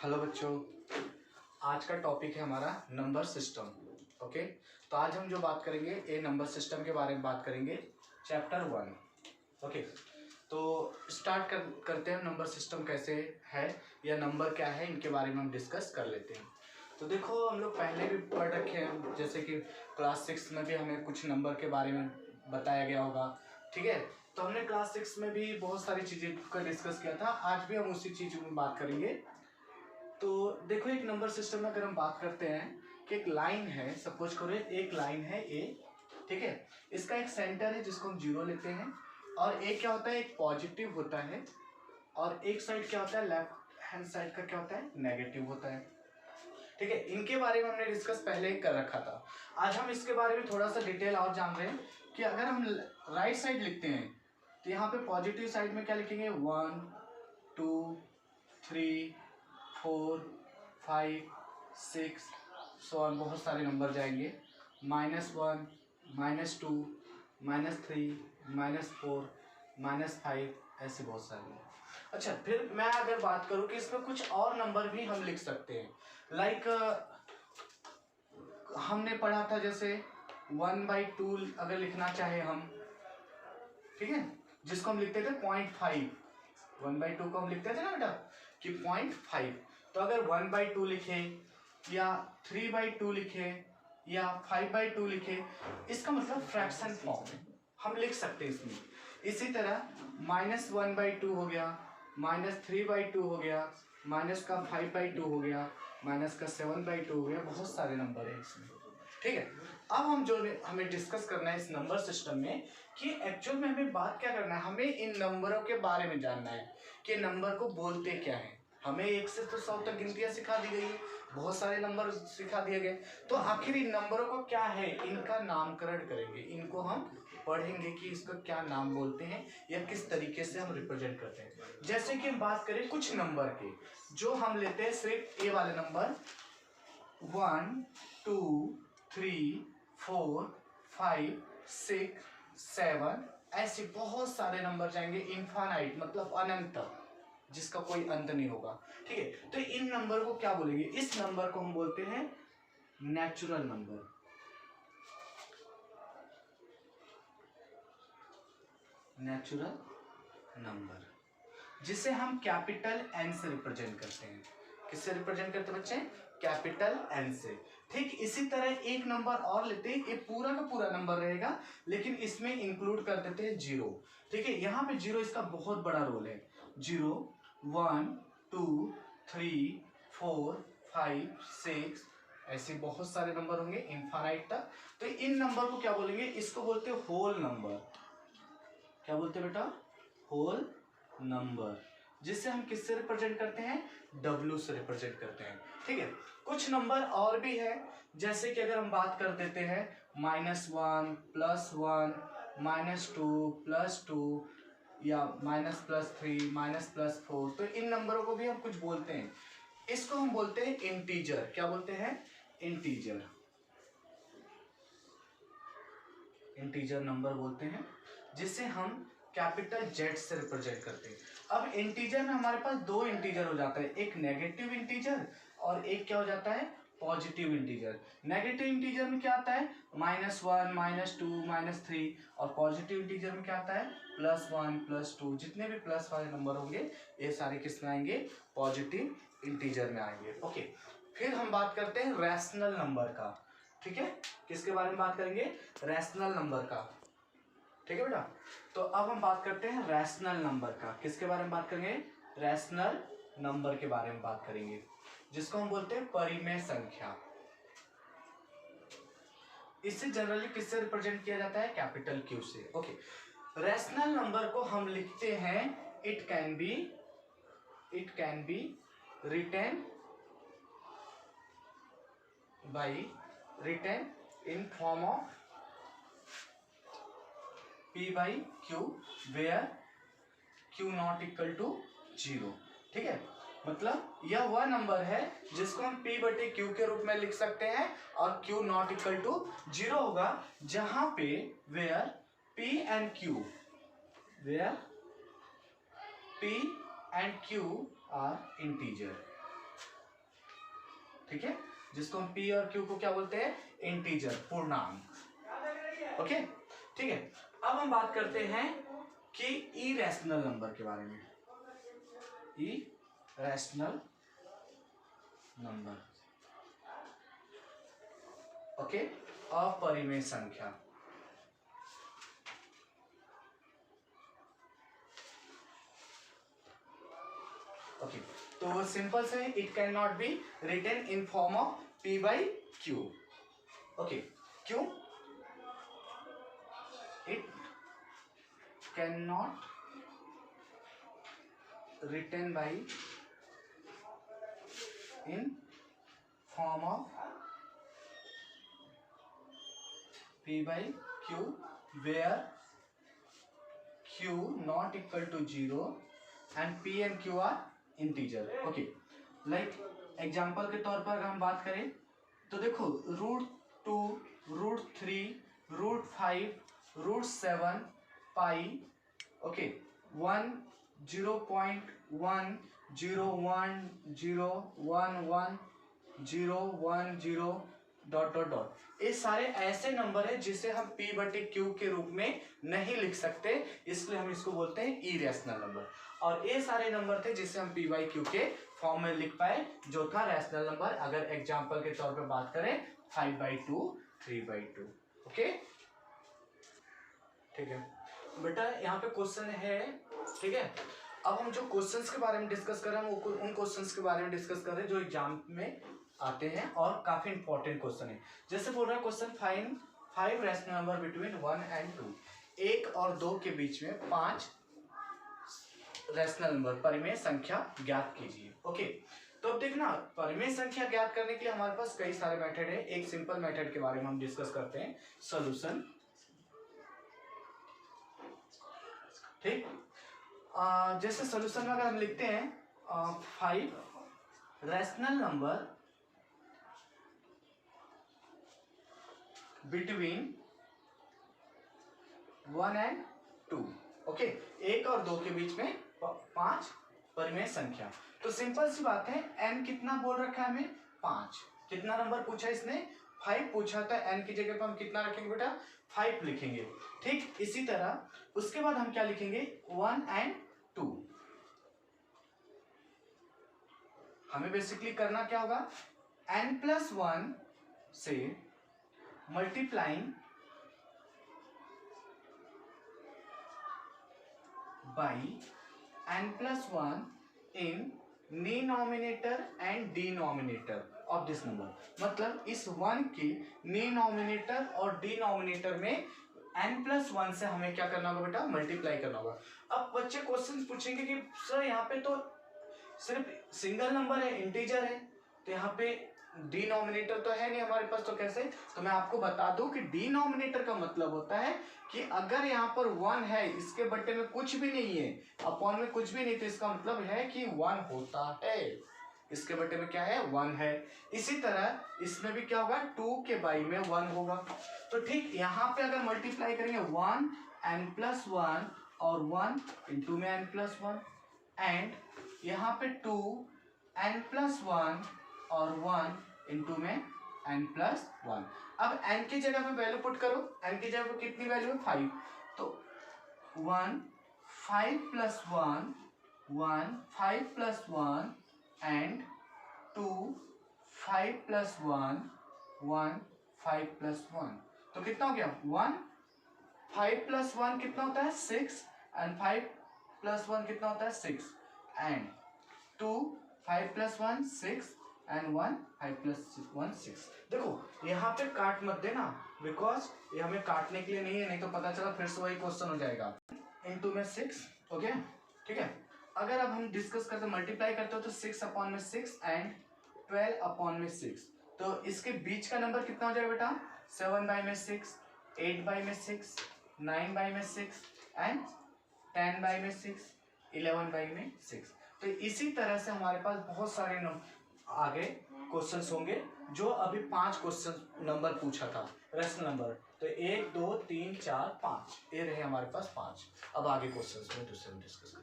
Hello बच्चों, आज का टॉपिक है हमारा नंबर सिस्टम। ओके, तो आज हम जो बात करेंगे ए नंबर सिस्टम के बारे में बात करेंगे, चैप्टर 1। ओके, तो स्टार्ट करते हैं। नंबर सिस्टम कैसे है या नंबर क्या है, इनके बारे में हम डिस्कस कर लेते हैं। तो देखो, हम लोग पहले भी पढ़ रखे हैं, जैसे कि क्लास 6 में भी हमें कुछ नंबर के बारे में बताया गया होगा। ठीक है, तो हमने क्लास 6 में भी बहुत सारी चीज़ें का डिस्कस किया था। आज भी हम उसी चीज़ में बात करेंगे। तो देखो, एक नंबर सिस्टम में अगर हम बात करते हैं कि एक लाइन है, सपोज करो एक लाइन है ए, ठीक है, इसका एक सेंटर है जिसको हम 0 लेते हैं, और एक क्या होता है, एक पॉजिटिव होता है, और एक साइड क्या होता है, लेफ्ट हैंड साइड का क्या होता है, नेगेटिव होता है। ठीक है, इनके बारे में हमने डिस्कस पहले ही कर रखा था। आज हम इसके बारे में थोड़ा सा डिटेल और जान रहे हैं कि अगर हम राइट साइड लिखते हैं तो यहाँ पे पॉजिटिव साइड में क्या लिखेंगे, 1 2 3 4 5 6 सो बहुत सारे नंबर जाएंगे, -1 -2 -3 -4 -5, ऐसे बहुत सारे। अच्छा, फिर मैं अगर बात करूं कि इसमें कुछ और नंबर भी हम लिख सकते हैं, लाइक हमने पढ़ा था जैसे 1/2 अगर लिखना चाहे हम, ठीक है, जिसको हम लिखते थे 0.5, 1/2 को हम लिखते थे ना बेटा कि 0.5। तो अगर 1/2 लिखे या 3/2 लिखे या 5/2 लिखे, इसका मतलब फ्रैक्शन फॉर्म हम लिख सकते हैं इसमें। इसी तरह -1/2 हो गया, -3/2 हो गया, -5/2 हो गया, -7/2 हो गया, बहुत सारे नंबर है इसमें। ठीक है, अब हम जो हमें डिस्कस करना है इस नंबर सिस्टम में कि एक्चुअल में हमें बात क्या करना है, हमें इन नंबरों के बारे में जानना है कि नंबर को बोलते क्या है। हमें 1 से तो 100 तक गिनतियां सिखा दी गई, बहुत सारे नंबर सिखा दिए गए, तो आखिर इन नंबरों को क्या है, इनका नामकरण करेंगे, इनको हम पढ़ेंगे कि इसका क्या नाम बोलते हैं या किस तरीके से हम रिप्रेजेंट करते हैं। जैसे कि हम बात करें कुछ नंबर के, जो हम लेते हैं सिर्फ ए वाले नंबर, 1 2 3 4 5 6 7, ऐसे बहुत सारे नंबर जाएंगे, इनफाइनाइट मतलब अनंत, जिसका कोई अंत नहीं होगा। ठीक है, तो इन नंबर को क्या बोलेंगे, इस नंबर को हम बोलते हैं नेचुरल नंबर। नेचुरल नंबर जिसे हम कैपिटल एन से रिप्रेजेंट करते हैं। किससे रिप्रेजेंट करते हैं बच्चे, कैपिटल एन से। ठीक इसी तरह एक नंबर और लेते हैं, ये पूरा का पूरा नंबर रहेगा, लेकिन इसमें इंक्लूड कर देते हैं 0। ठीक है, यहाँ पे 0 इसका बहुत बड़ा रोल है। 0 1 2 3 4 5 6, ऐसे बहुत सारे नंबर होंगे इनफाइनाइट तक। तो इन नंबर को क्या बोलेंगे, इसको बोलते हैं होल नंबर। क्या बोलते हैं बेटा, होल नंबर, जिसे हम किससे रिप्रेजेंट करते हैं, W से रिप्रेजेंट करते हैं। ठीक है, कुछ नंबर और भी है, जैसे कि अगर हम बात कर देते हैं -1 +1 -2 +2 या -+3 -+4, तो इन नंबरों को भी हम कुछ बोलते हैं, इसको हम बोलते हैं इंटीजर। क्या बोलते हैं, इंटीजर। इंटीजर नंबर बोलते हैं, जिसे हम कैपिटल Z से रिप्रेजेंट करते हैं। अब इंटीजर में हमारे पास दो इंटीजर हो जाता है, एक नेगेटिव इंटीजर और एक क्या हो जाता है, पॉजिटिव इंटीजर। नेगेटिव इंटीजर में क्या आता है, -1 -2 -3, और पॉजिटिव इंटीजर में क्या आता है, +1 +2। जितने भी प्लस वाले नंबर होंगे ये सारे किस में आएंगे, पॉजिटिव इंटीजर में आएंगे। ओके, फिर हम बात करते हैं रैशनल नंबर का। ठीक है, किसके बारे में बात करेंगे, रैशनल नंबर का। ठीक है बेटा, तो अब हम बात करते हैं रैशनल नंबर का। किसके बारे में बात करेंगे, रैशनल नंबर के बारे में बात करेंगे, जिसको हम बोलते हैं परिमेय संख्या। इसे जनरली किससे रिप्रेजेंट किया जाता है, कैपिटल Q से। ओके, रैशनल नंबर को हम लिखते हैं, it can be written in form of P/Q where Q not equal to 0। ठीक है, मतलब यह वह नंबर है जिसको हम P/Q के रूप में लिख सकते हैं और Q नॉट इक्वल टू 0 होगा, जहां पे where P and Q are integer। ठीक है, जिसको हम पी और क्यू को क्या बोलते हैं, इंटीजर, पूर्णांक। ओके ठीक है, अब हम बात करते हैं कि इरेशनल नंबर के बारे में। इरेशनल नंबर, ओके, अपरिमेय संख्या। ओके तो सिंपल से it can not be written in form of p by Q. Okay क्यों, it can not written by in form of p by q where q not equal to 0 and p and q are integer। okay like example के तौर पर अगर हम बात करें तो देखो √2 √3 √5 √7 पाई, ओके 1 0.1 0 1 0 1 1 0 1 0 डॉट डॉट डॉट, ये सारे ऐसे नंबर है जिसे हम p बटे q के रूप में नहीं लिख सकते, इसलिए हम इसको बोलते हैं इरेशनल नंबर। और ये सारे नंबर थे जिसे हम p बाई क्यू के फॉर्म में लिख पाए, जो था रैशनल नंबर। अगर एग्जाम्पल के तौर पे बात करें 5/2 3/2। ओके ठीक है बेटा, यहाँ पे क्वेश्चन है, ठीक है। अब हम जो क्वेश्चंस के बारे में डिस्कस कर रहे हैं वो उन क्वेश्चंस के बारे में डिस्कस कर रहे हैं जो एग्जाम में आते हैं और काफी इंपॉर्टेंट क्वेश्चन है। जैसे बोल रहा है question, find 5 rational number between 1 and 2, 1 और 2 के बीच में 5 रैशनल नंबर परिमेय संख्या ज्ञात कीजिए। ओके तो अब देखना, परिमेय संख्या ज्ञात करने के लिए हमारे पास कई सारे मेथड है। एक सिंपल मेथड के बारे में हम डिस्कस करते हैं, सोल्यूशन। ठीक, जैसे सोल्यूशन में अगर हम लिखते हैं 5 rational number between 1 and 2, okay 1 और 2 के बीच में 5 परिमेय संख्या। तो सिंपल सी बात है, n कितना बोल रखा है हमें, 5। कितना नंबर पूछा इसने, 5 पूछा था, n की जगह पर हम कितना रखेंगे बेटा, 5 लिखेंगे। ठीक इसी तरह उसके बाद हम क्या लिखेंगे, 1 and 2। हमें बेसिकली करना क्या होगा, n+1 से multiplying by n+1 in denominator and denominator of this number. मतलब इस 1 के डिनोमिनेटर और डिनोमिनेटर में n+1 से हमें क्या करना होगा बेटा, मल्टीप्लाई करना होगा। अब बच्चे क्वेश्चन पूछेंगे कि सर यहाँ पे तो सिर्फ सिंगल नंबर है, इंटीजर है, तो यहाँ पे डिनोमिनेटर तो है नहीं हमारे पास, तो कैसे। तो मैं आपको बता दूं कि डिनोमिनेटर का मतलब होता है कि अगर यहाँ पर 1 है, इसके बट्टे में कुछ भी नहीं है, अपॉन में कुछ भी नहीं, तो इसका मतलब है कि 1 होता है। इसके बट्टे में क्या है, 1 है। इसी तरह इसमें भी क्या होगा, 2 के बाई में 1 होगा। तो ठीक यहाँ पे अगर मल्टीप्लाई करेंगे 1 n+1 और 1 इंटू में n+1, एंड यहाँ पे 2 n+1 और 1 इंटू में n+1। अब n की जगह में वैल्यू पुट करो, n की जगह पे कितनी वैल्यू है, 5। तो 1 5+1 1 5+1 एंड 2 5+1 1 5+1, तो कितना हो गया, 1 5+1 कितना होता है, 6, एंड 5+1 कितना होता है, 6, एंड 2 5+1 6 एंड 1 5+1 6। देखो यहाँ पे काट मत देना, बिकॉज ये हमें काटने के लिए नहीं है, नहीं तो पता चला फिर से वही क्वेश्चन हो जाएगा। इनटू में 6, ओके ठीक है। अगर अब हम डिस्कस करते, मल्टीप्लाई करते हो तो 6/6 एंड 12/6, तो इसके बीच का नंबर कितना हो जाएगा बेटा, 7/6 8/6 9/6 एंड 10/6 11/6। तो इसी तरह से हमारे पास बहुत सारे आगे क्वेश्चंस होंगे, जो अभी 5 क्वेश्चन नंबर पूछा था रैशनल नंबर। तो 1 2 3 4 5 ये रहे हमारे पास 5। अब आगे क्वेश्चंस में दूसरे में डिस्कस करेंगे।